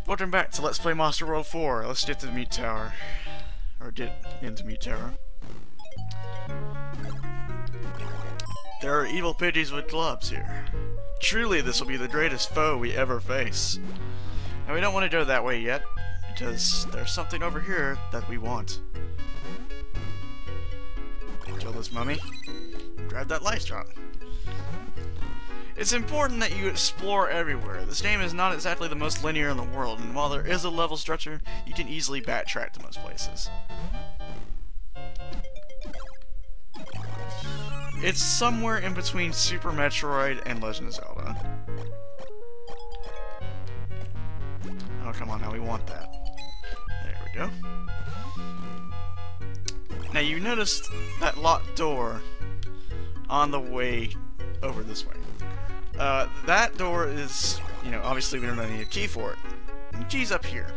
Welcome back to Let's Play Monster World 4. Let's get to the meat tower. Or get into meat tower. There are evil piggies with clubs here. Truly, this will be the greatest foe we ever face. And we don't want to go that way yet, because there's something over here that we want. Kill this mummy. Grab that life drop. It's important that you explore everywhere. This game is not exactly the most linear in the world, and while there is a level structure, you can easily backtrack to most places. It's somewhere in between Super Metroid and Legend of Zelda. Oh, come on, now we want that. There we go. Now you noticed that locked door on the way over this way. That door is, obviously we don't need a key for it. And the key's up here.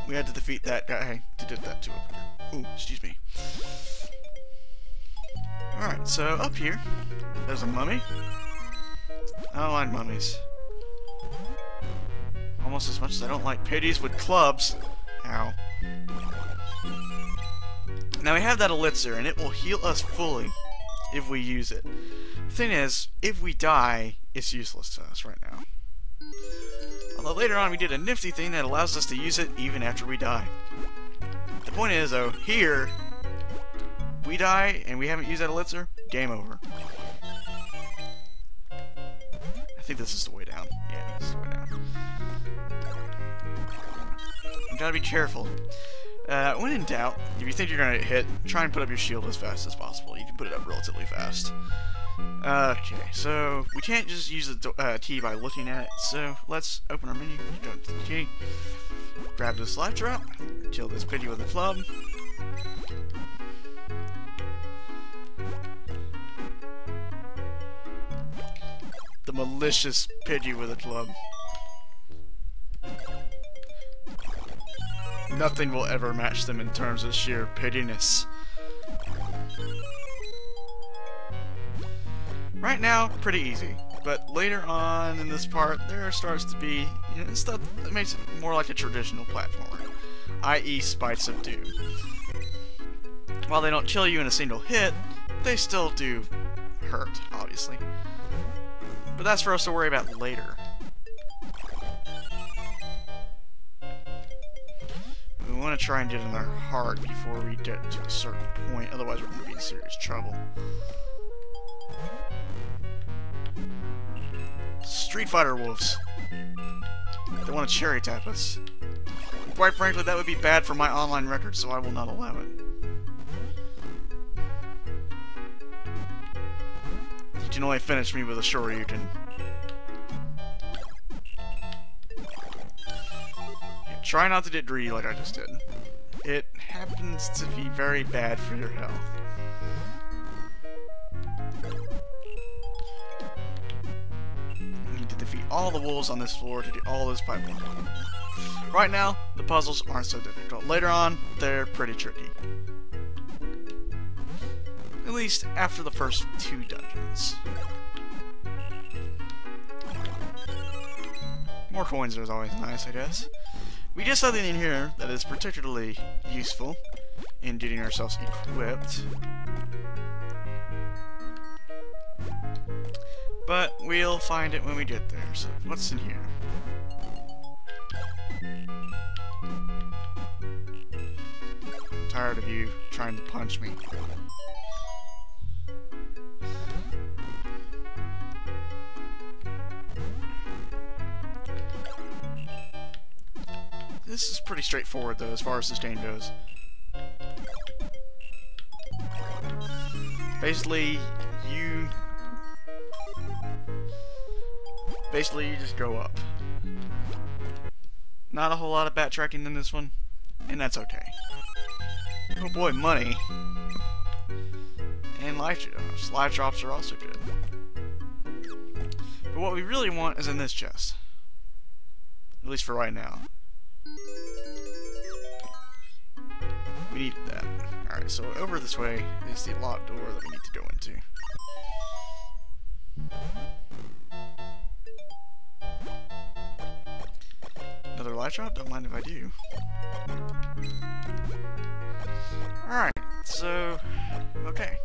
We had to defeat that guy to do that too up here. Ooh, excuse me. Alright, so up here, there's a mummy. I don't like mummies. Almost as much as I don't like piggies with clubs. Ow. Now we have that elixir, and it will heal us fully if we use it. The thing is, if we die, it's useless to us right now. Although later on we did a nifty thing that allows us to use it even after we die. The point is, though, here, we die and we haven't used that elixir, game over. I think this is the way down. Yeah, this is the way down. You gotta be careful. When in doubt, if you think you're gonna get hit, try and put up your shield as fast as possible. You can put it up relatively fast. Okay, so we can't just use the key by looking at it, so let's open our menu, go to the key, grab this life drop, kill this piggy with a club. The malicious piggy with a club. Nothing will ever match them in terms of sheer pittiness. Right now, pretty easy, but later on in this part, there starts to be stuff that makes it more like a traditional platformer, i.e. Spites of Doom. While they don't kill you in a single hit, they still do hurt, obviously. But that's for us to worry about later. We want to try and get in their heart before we get to a certain point, otherwise we're going to be in serious trouble. Street Fighter wolves. They want to cherry tap us. And quite frankly, that would be bad for my online record, so I will not allow it. You can only finish me with a Shoryuken. Try not to get greedy like I just did. It happens to be very bad for your health. Defeat all the wolves on this floor to get all those pipe ones. Right now, the puzzles aren't so difficult. Later on, they're pretty tricky. At least after the first 2 dungeons. More coins is always nice, I guess. We get something in here that is particularly useful in getting ourselves equipped. But we'll find it when we get there. So, what's in here? I'm tired of you trying to punch me. This is pretty straightforward, though, as far as this game goes. Basically, you just go up. Not a whole lot of backtracking in this one, and that's okay. Oh boy, money. And life drops. Life drops are also good. But what we really want is in this chest. At least for right now. We need that. Alright, so over this way is the locked door that we need to go into. light drop? Don't mind if I do. Alright, so... okay.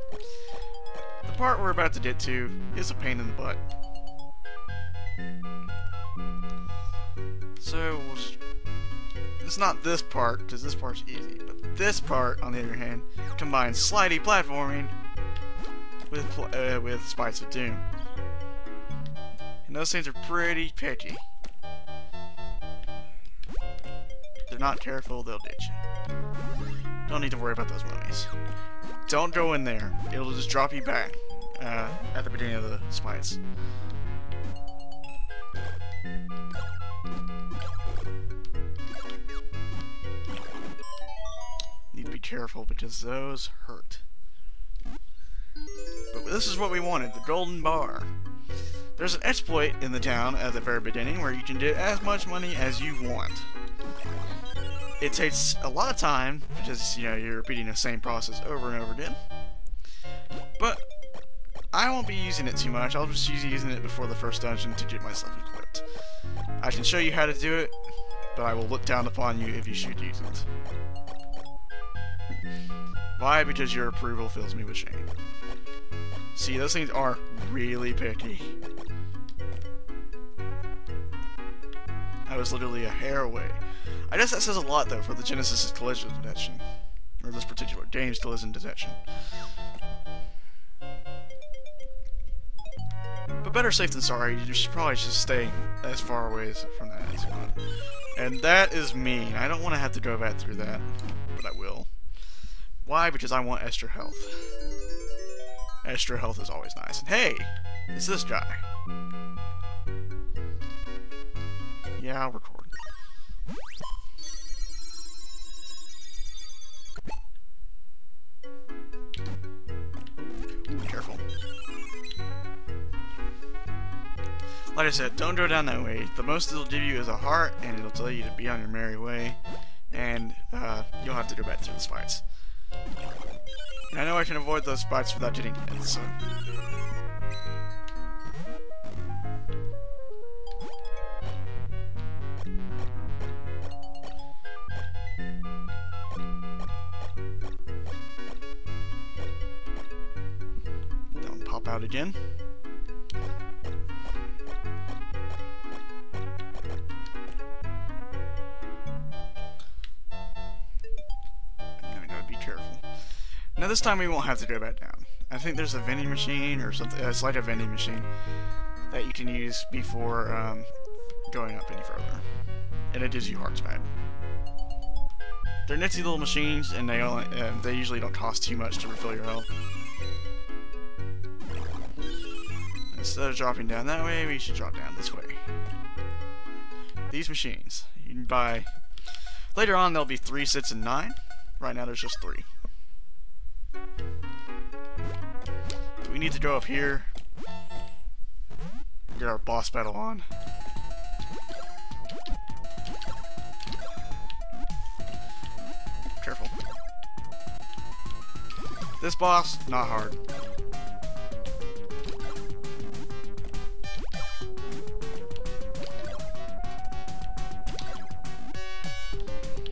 The part we're about to get to is a pain in the butt. So, it's not this part, because this part's easy, but this part, on the other hand, combines slidey platforming with Spites of Doom. And those things are pretty picky. If they're not careful, they'll ditch you. Don't need to worry about those mummies. Don't go in there. It'll just drop you back at the beginning of the Spites. Need to be careful because those hurt. But this is what we wanted, the golden bar. There's an exploit in the town at the very beginning where you can get as much money as you want. It takes a lot of time because, you know, you're repeating the same process over and over again. But I won't be using it too much. I'll just be using it before the first dungeon to get myself equipped. I can show you how to do it, but I will look down upon you if you should use it. Why? Because your approval fills me with shame. See, those things are really picky. I was literally a hair away. I guess that says a lot, though, for the Genesis' collision detection. Or this particular game's collision detection. But better safe than sorry, you should probably just stay as far away from that as you want. And that is mean. I don't want to have to go back through that, but I will. Why? Because I want extra health. Extra health is always nice. And hey! It's this guy. Yeah, I'll record. Be careful. Like I said, don't go down that way. The most it'll give you is a heart, and it'll tell you to be on your merry way. And you'll have to go back through the Spites. And I know I can avoid those Spites without getting hit, so... Don't pop out again. Now this time we won't have to go back down. I think there's a vending machine or something. It's like a vending machine that you can use before going up any further, and it gives you hearts back. They're nifty little machines, and they usually don't cost too much to refill your health. Instead of dropping down that way, we should drop down this way. These machines you can buy. Later on, there'll be 3, 6, and 9. Right now, there's just 3. We need to go up here, get our boss battle on. Careful. This boss, not hard.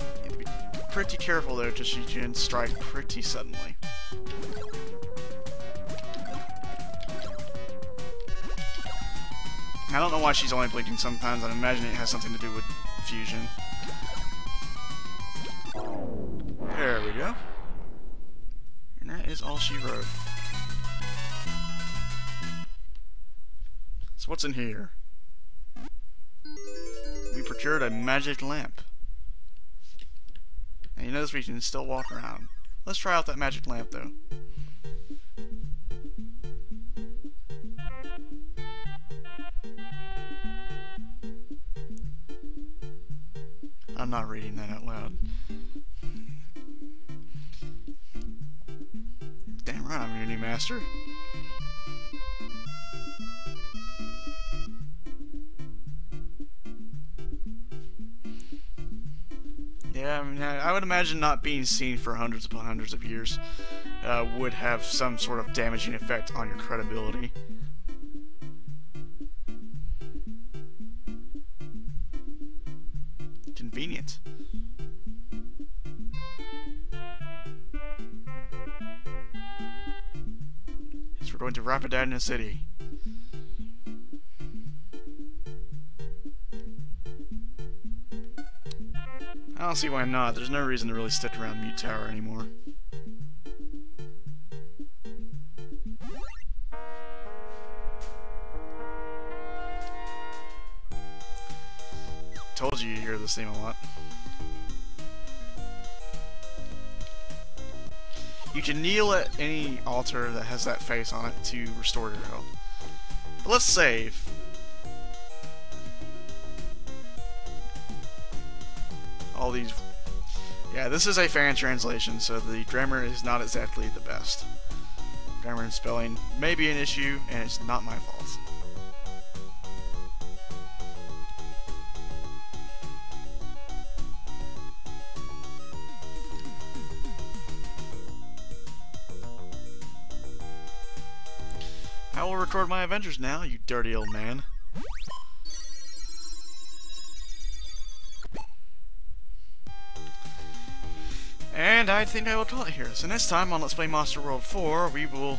You have to be pretty careful though, because you can strike pretty suddenly. I don't know why she's only blinking sometimes. I imagine it has something to do with fusion. There we go. And that is all she wrote. So what's in here? We procured a magic lamp. And you notice we can still walk around. Let's try out that magic lamp though. I'm not reading that out loud. Damn right, I'm your new master. Yeah, I mean, I would imagine not being seen for hundreds upon hundreds of years would have some sort of damaging effect on your credibility. Convenient. Yes, we're going to Rapidan City. I don't see why not. There's no reason to really stick around Mute Tower anymore. Told you hear this theme a lot. You can kneel at any altar that has that face on it to restore your health. But let's save. All these... Yeah, this is a fan translation, so the grammar is not exactly the best. Grammar and spelling may be an issue, and it's not my fault. I will record my adventures now, you dirty old man. And I think I will call it here. So next time on Let's Play Monster World 4, we will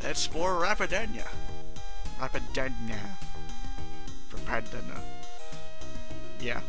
explore Rapidan. Rapidan. Yeah.